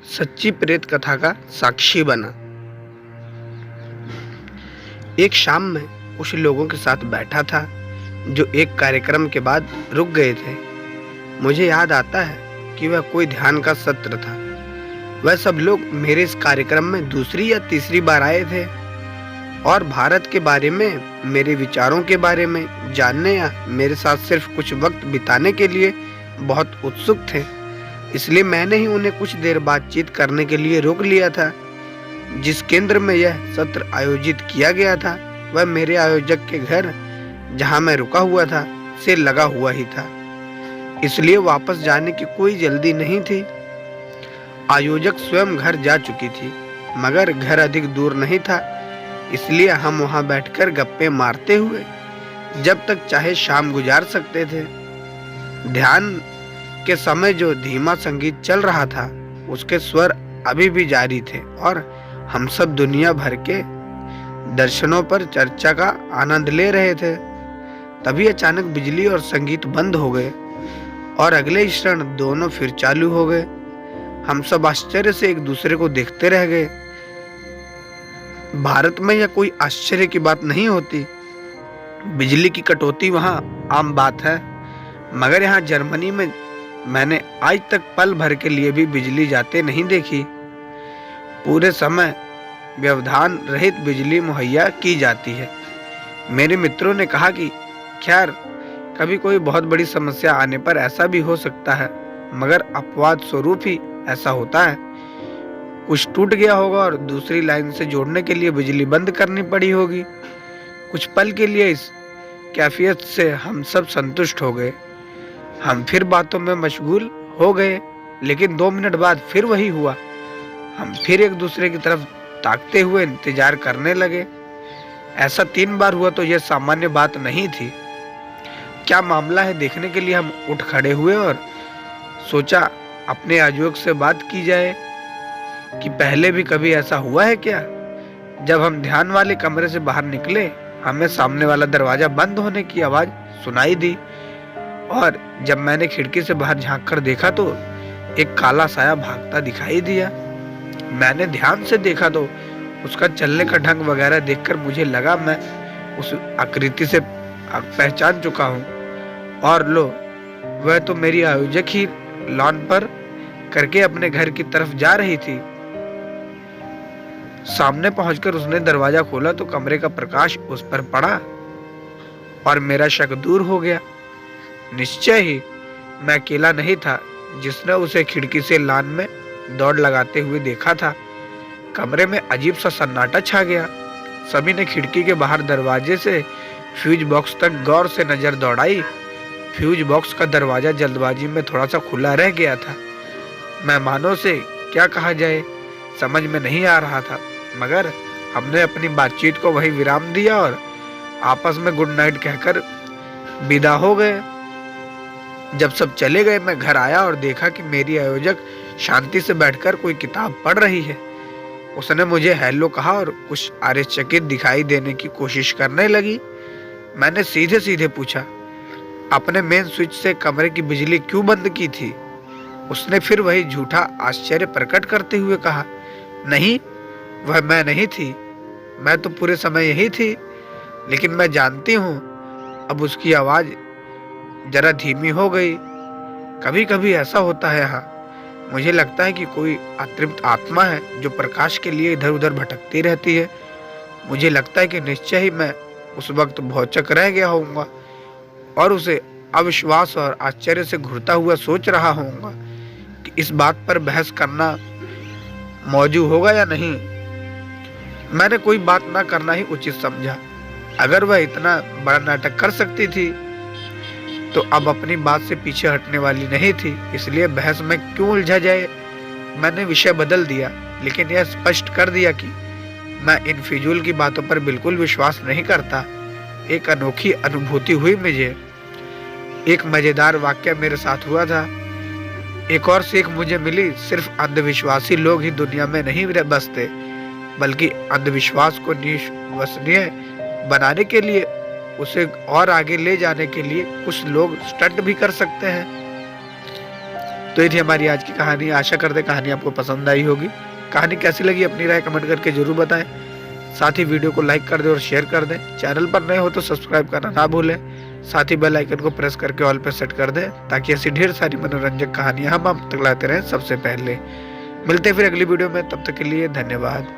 सच्ची प्रेत कथा का साक्षी बना। एक शाम में कुछ लोगों के साथ बैठा था जो एक कार्यक्रम के बाद रुक गए थे। मुझे याद आता है कि वह कोई ध्यान का सत्र था। वह सब लोग मेरे इस कार्यक्रम में दूसरी या तीसरी बार आए थे और भारत के बारे में, मेरे विचारों के बारे में जानने या मेरे साथ सिर्फ कुछ वक्त बिताने के लिए बहुत उत्सुक थे। इसलिए मैंने ही उन्हें कुछ देर बातचीत करने के लिए रोक लिया था। जिस केंद्र में यह सत्र आयोजित किया गया था वह मेरे आयोजक के घर, जहां मैं रुका हुआ था, से लगा हुआ ही था। इसलिए वापस जाने की कोई जल्दी नहीं थी। आयोजक स्वयं घर जा चुकी थी, मगर घर अधिक दूर नहीं था, इसलिए हम वहां बैठकर गप्पे मारते हुए जब तक चाहे शाम गुजार सकते थे। ध्यान के समय जो धीमा संगीत चल रहा था उसके स्वर अभी भी जारी थे और हम सब दुनिया भर के दर्शनों पर चर्चा का आनंद ले रहे थे। तभी अचानक बिजली और संगीत बंद हो गए और अगले क्षण दोनों फिर चालू हो गए। हम सब आश्चर्य से एक दूसरे को देखते रह गए। भारत में यह कोई आश्चर्य की बात नहीं होती। बिजली की कटौती वहां आम बात है, मगर यहाँ जर्मनी में मैंने आज तक पल भर के लिए भी बिजली जाते नहीं देखी। पूरे समय व्यवधान रहित बिजली मुहैया की जाती है। मेरे मित्रों ने कहा कि खैर, कभी कोई बहुत बड़ी समस्या आने पर ऐसा भी हो सकता है, मगर अपवाद स्वरूप ही ऐसा होता है। कुछ टूट गया होगा और दूसरी लाइन से जोड़ने के लिए बिजली बंद करनी पड़ी होगी। कुछ पल के लिए इस कैफियत से हम सब संतुष्ट हो गए। हम फिर बातों में मशगूल हो गए, लेकिन 2 मिनट बाद फिर वही हुआ। हम फिर एक दूसरे की तरफ ताकते हुए इंतजार करने लगे। ऐसा 3 बार हुआ तो यह सामान्य बात नहीं थी। क्या मामला है देखने के लिए हम उठ खड़े हुए और सोचा अपने आयोजक से बात की जाए कि पहले भी कभी ऐसा हुआ है क्या। जब हम ध्यान वाले कमरे से बाहर निकले, हमें सामने वाला दरवाजा बंद होने की आवाज सुनाई दी और जब मैंने खिड़की से बाहर झांक कर देखा तो एक काला साया भागता दिखाई दिया। मैंने ध्यान से देखा तो उसका चलने का ढंग वगैरह देखकर मुझे लगा मैं उस आकृति से पहचान चुका हूँ। और लो, वह तो मेरी आयोजक ही लॉन पर करके अपने घर की तरफ जा रही थी। सामने पहुंचकर उसने दरवाजा खोला तो कमरे का प्रकाश उस पर पड़ा और मेरा शक दूर हो गया। निश्चय ही मैं अकेला नहीं था जिसने उसे खिड़की से लान में दौड़ लगाते हुए देखा था। कमरे में अजीब सा सन्नाटा छा गया। सभी ने खिड़की के बाहर दरवाजे से फ्यूज बॉक्स तक गौर से नजर दौड़ाई। फ्यूज बॉक्स का दरवाजा जल्दबाजी में थोड़ा सा खुला रह गया था। मेहमानों से क्या कहा जाए समझ में नहीं आ रहा था, मगर हमने अपनी बातचीत को वहीं विराम दिया और आपस में गुड नाइट कहकर विदा हो गए। जब सब चले गए, मैं घर आया और देखा कि मेरी आयोजक शांति से बैठकर कोई किताब पढ़ रही है। उसने मुझे हेलो कहा और कुछ आश्चर्यचकित दिखाई देने की कोशिश करने लगी। मैंने सीधे सीधे पूछा, अपने मेन स्विच से कमरे की बिजली क्यों बंद की थी। उसने फिर वही झूठा आश्चर्य प्रकट करते हुए कहा, नहीं, वह मैं नहीं थी। मैं तो पूरे समय यही थी। लेकिन मैं जानती हूँ। अब उसकी आवाज जरा धीमी हो गई। कभी कभी ऐसा होता है यहाँ। मुझे लगता है कि कोई अतृप्त आत्मा है जो प्रकाश के लिए इधर उधर भटकती रहती है। मुझे लगता है कि निश्चय ही मैं उस वक्त भौचक रह गया होऊंगा और उसे अविश्वास और आश्चर्य से घूरता हुआ सोच रहा होऊंगा कि इस बात पर बहस करना मौजूद होगा या नहीं। मैंने कोई बात ना करना ही उचित समझा। अगर वह इतना बड़ा नाटक कर सकती थी तो अब अपनी बात से पीछे हटने वाली नहीं थी, इसलिए बहस में क्यों उलझा जाए। मैंने विषय बदल दिया, लेकिन यह स्पष्ट कर दिया कि मैं इन फिजूल की बातों पर बिल्कुल विश्वास नहीं करता। एक अनोखी अनुभूति हुई मुझे। एक मजेदार वाक्य मेरे साथ हुआ था। एक और सीख मुझे मिली, सिर्फ अंधविश्वासी लोग ही दुनिया में नहीं बसते, बल्कि अंधविश्वास को निष्वसनीय बनाने के लिए, उसे और आगे ले जाने के लिए कुछ लोग स्टंट भी कर सकते हैं। तो ये थी हमारी आज की कहानी। आशा करते कहानी आपको पसंद आई होगी। कहानी कैसी लगी अपनी राय कमेंट करके जरूर बताएं। साथ ही वीडियो को लाइक कर दें और शेयर कर दें। चैनल पर नए हो तो सब्सक्राइब करना ना भूलें। साथ ही बेल आइकन को प्रेस करके ऑल पे सेट कर दें ताकि ऐसी ढेर सारी मनोरंजक कहानियां हम आप तक लाते रहें सबसे पहले। मिलते हैं फिर अगली वीडियो में, तब तक के लिए धन्यवाद।